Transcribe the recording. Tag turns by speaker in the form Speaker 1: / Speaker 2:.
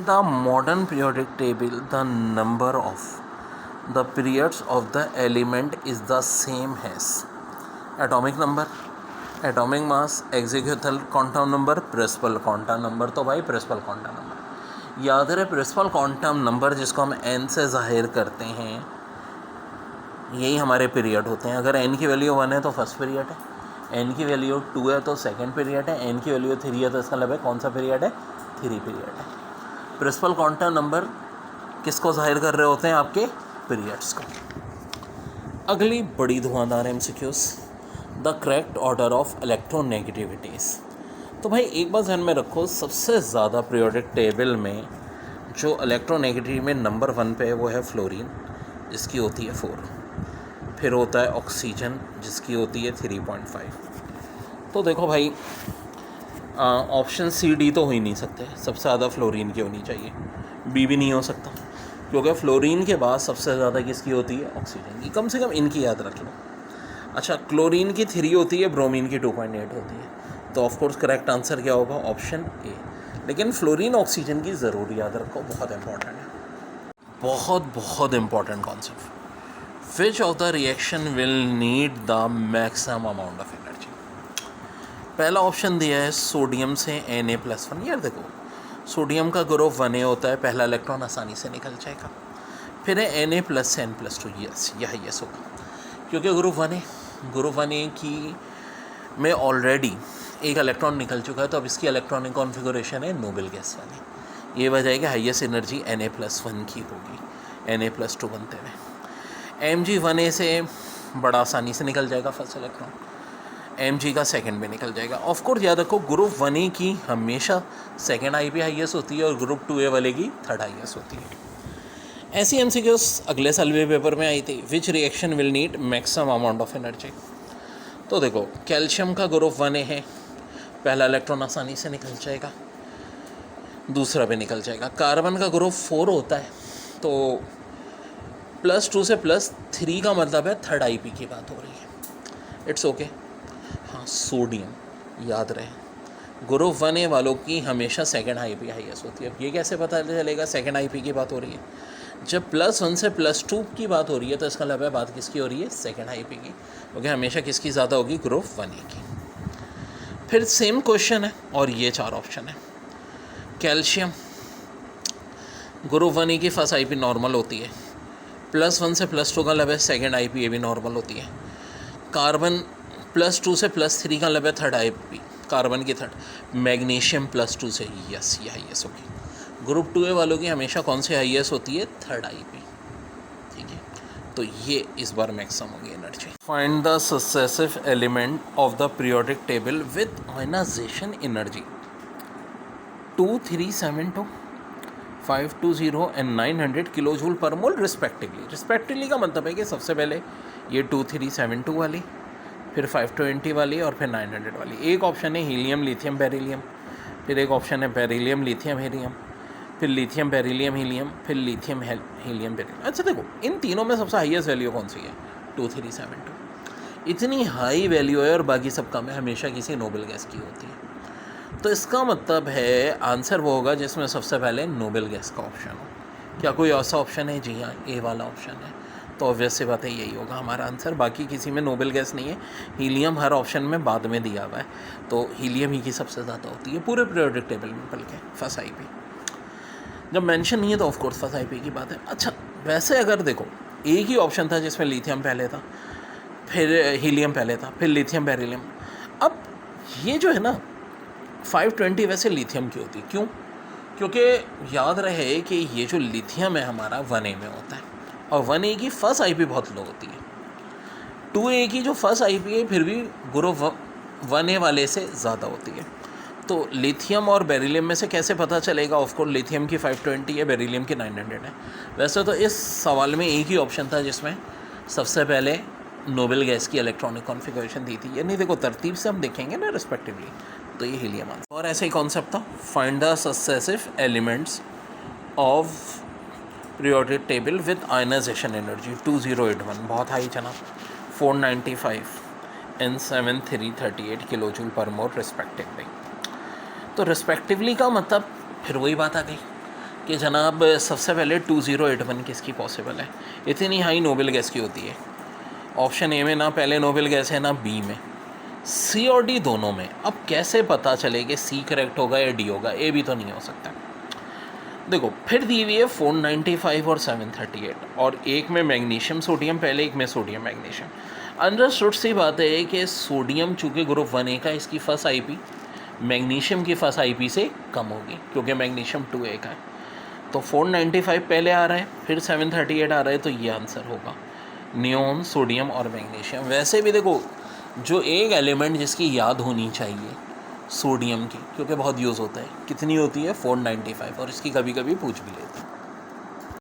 Speaker 1: the modern periodic table, the number of the periods of the element is the same as atomic number, atomic mass, exegethal quantum number, principal quantum number. तो भाई principal quantum number याद रहे, principal quantum number जिसको हम n से जाहिर करते हैं, यही हमारे पीरियड होते हैं। अगर n की वैल्यू 1 है तो फर्स्ट पीरियड है, n की वैल्यू 2 है तो सेकंड पीरियड है, n की वैल्यू 3 है तो इसका मतलब है कौन सा पीरियड है, 3 पीरियड है। प्रिंसिपल क्वांटम नंबर किसको जाहिर कर रहे होते हैं, आपके पीरियड्स को। अगली बड़ी धुआंधार MCQs, the correct order of electronegativities. तो भाई एक बात ध्यान में रखो, सबसे ज़्यादा पीरियोडिक टेबल में जो इलेक्ट्रोनेगेटिव में नंबर 1 पे है वो है फ्लोरीन, जिसकी होती है 4। फिर होता है ऑक्सीजन, जिसकी होती है 3.5। तो देखो भाई ऑप्शन सी डी तो हो ही नहीं सकते, सबसे ज़्यादा फ्लोरीन की होनी चाहिए। बी भी नहीं हो सकता, क्योंकि फ्लोरीन के बाद सबसे ज़्यादा किसकी होती है, ऑक्सीजन की। कम से कम इनकी याद रख लो। अच्छा, क्लोरीन की 3 होती है, ब्रोमीन की 2.8 होती है। तो ऑफकोर्स करेक्ट आंसर क्या होगा, ऑप्शन ए। लेकिन फ्लोरीन ऑक्सीजन की ज़रूर याद रखो, बहुत इंपॉर्टेंट है, बहुत बहुत important concept. Which of the reaction will need the maximum amount of energy. पहला ऑप्शन दिया है सोडियम से Na+1। यार देखो, सोडियम का ग्रुप 1A होता है, पहला इलेक्ट्रॉन आसानी से निकल जाएगा। फिर है Na+ से N+2, यस यह यस होगा, क्योंकि ग्रुप 1A की में ऑलरेडी एक इलेक्ट्रॉन निकल चुका है, तो अब इसकी इलेक्ट्रॉनिक कॉन्फ़िगरेशन है नोबल गैस वाली। ये वजह है कि हाईएस्ट एनर्जी Na+1 की होगी, Na+2 बनते हुए। Mg1A से बड़ा आसानी से निकल जाएगा फर्स्ट इलेक्ट्रॉन, Mg का सेकंड में निकल जाएगा। ऑफ कोर्स याद रखो, ग्रुप 1A की हमेशा सेकंड IP हाईएस्ट होती है और ग्रुप 2A वाले की थर्ड हाईएस्ट होती है। ऐसी एमसीक्यूज अगले साल भी पेपर में आई थी। Which reaction will need maximum amount of energy. तो देखो, कैल्शियम का ग्रुप 1A है, पहला इलेक्ट्रॉन आसानी से निकल जाएगा, दूसरा भी निकल जाएगा। कार्बन का ग्रुप 4 होता है, तो +2 से +3 का मतलब है थर्ड IP की बात हो रही है। It's okay. हाँ, सोडियम याद रहे, ग्रुप 1A वालों की हमेशा सेकंड IP हाईएस्ट होती है। अब ये कैसे पता चलेगा सेकंड IP की बात हो रही है, जब +1 से +2 की बात हो रही है तो इसका मतलब है बात किसकी हो रही है, सेकंड IP की, क्योंकि हमेशा किसकी ज़्यादा होगी, ग्रुप 1A की। फिर सेम क्वेश्चन है और ये 4 ऑप्शन है। कैल्शियम ग्रुप 1A की फर्स्ट IP नॉर्मल होती है, +1 से +2 का मतलब है सेकेंड IP ये भी नॉर्मल होती है। कार्बन +2 से +3 का मतलब है थर्ड IP, कार्बन की थर्ड। मैग्नीशियम +2 से, यस ये हाईएस्ट होगी। ग्रुप 2A वालों की हमेशा कौन सी हाईएस्ट होती है, थर्ड IP, ठीक है। तो ये इस बार मैक्सिमम होगी energy. Find the successive element of the periodic table with ionisation energy 2372, 520 and 900 kilojoule पर मोल रिस्पेक्टिवली। रिस्पेक्टिवली का मतलब है कि सबसे पहले ये 2372 वाली, फिर 520 वाली और फिर 900 वाली। एक ऑप्शन है हीलियम लिथियम बेरिलियम, फिर एक ऑप्शन है बेरिलियम लिथियम हीलियम, फिर लिथियम बेरिलियम हीलियम, फिर लिथियम हीलियम बेरिलियम। अच्छा देखो, इन तीनों में सबसे हाईएस्ट वैल्यू कौन सी है, 2372। इतनी हाई वैल्यू है और बाकी सब कम है, हमेशा किसी नोबेल गैस की होती है। तो इसका मतलब है आंसर वो होगा जिसमें सबसे पहले नोबेल गैस का ऑप्शन हो। क्या कोई ऐसा ऑप्शन है, जी हाँ ए वाला ऑप्शन है। तो ऑब्वियस सी बात है यही होगा हमारा आंसर, बाकी किसी में नोबेल गैस नहीं है। हीलियम हर ऑप्शन में बाद में दिया हुआ है, तो हीलियम ही की सबसे ज़्यादा होती है पूरे पीरियोडिक टेबल में, बल्कि फर्स्ट IP जब मेंशन नहीं है तो ऑफकोर्स फर्स्ट IP की बात है। अच्छा, वैसे अगर देखो, एक ही ऑप्शन था जिसमें लिथियम पहले था, फिर हीलियम पहले था, फिर लिथियम बेरिलियम। अब ये जो है ना 520 वैसे लिथियम की होती है, क्यों? क्योंकि याद रहे कि ये जो लिथियम है हमारा 1A में होता है, और 1A की फर्स्ट IP बहुत लो होती है। 2A की जो फर्स्ट IP है फिर भी ग्रुप 1A वाले से ज़्यादा होती है। तो लिथियम और बेरिलियम में से कैसे पता चलेगा? ऑफकोर्स लिथियम की 520 है, बेरिलियम की 900 है। वैसे तो इस सवाल में एक ही ऑप्शन था जिसमें सबसे पहले नोबेल गैस की इलेक्ट्रॉनिक कॉन्फ़िगरेशन दी थी। यानी देखो, तरतीब से हम देखेंगे ना रिस्पेक्टिवली, तो ये हीलियम आंसर। और ऐसे ही कॉन्सेप्ट था, find the successive elements of periodic table with ionisation energy 2081, बहुत हाई चला, 495 एंड 7338 किलोजूल पर मोल रिस्पेक्टिवली। तो रिस्पेक्टिवली का मतलब फिर वही बात आ गई, कि जनाब सबसे पहले 2081 किसकी पॉसिबल है, इतनी हाई नोबेल गैस की होती है। ऑप्शन ए में ना पहले नोबेल गैस है ना बी में, सी और डी दोनों में। अब कैसे पता चले कि सी करेक्ट होगा या डी होगा, ए भी तो नहीं हो सकता। देखो फिर दी हुई है 495 और 738, और एक में मैग्नीशियम सोडियम पहले, एक में सोडियम मैग्नीशियम। अंडरस्टूड सी बात है कि सोडियम चूँकि ग्रुप 1A का, इसकी फर्स्ट आईपी मैग्नीशियम की फर्स्ट आईपी से कम होगी क्योंकि मैग्नीशियम 2A का है। तो 495 पहले आ रहा है, फिर 738 आ रहा है, तो ये आंसर होगा नियोन, सोडियम और मैग्नीशियम। वैसे भी देखो जो एक एलिमेंट जिसकी याद होनी चाहिए सोडियम की, क्योंकि बहुत यूज़ होता है, कितनी होती है 495, और इसकी कभी कभी पूछ भी लेते हैं।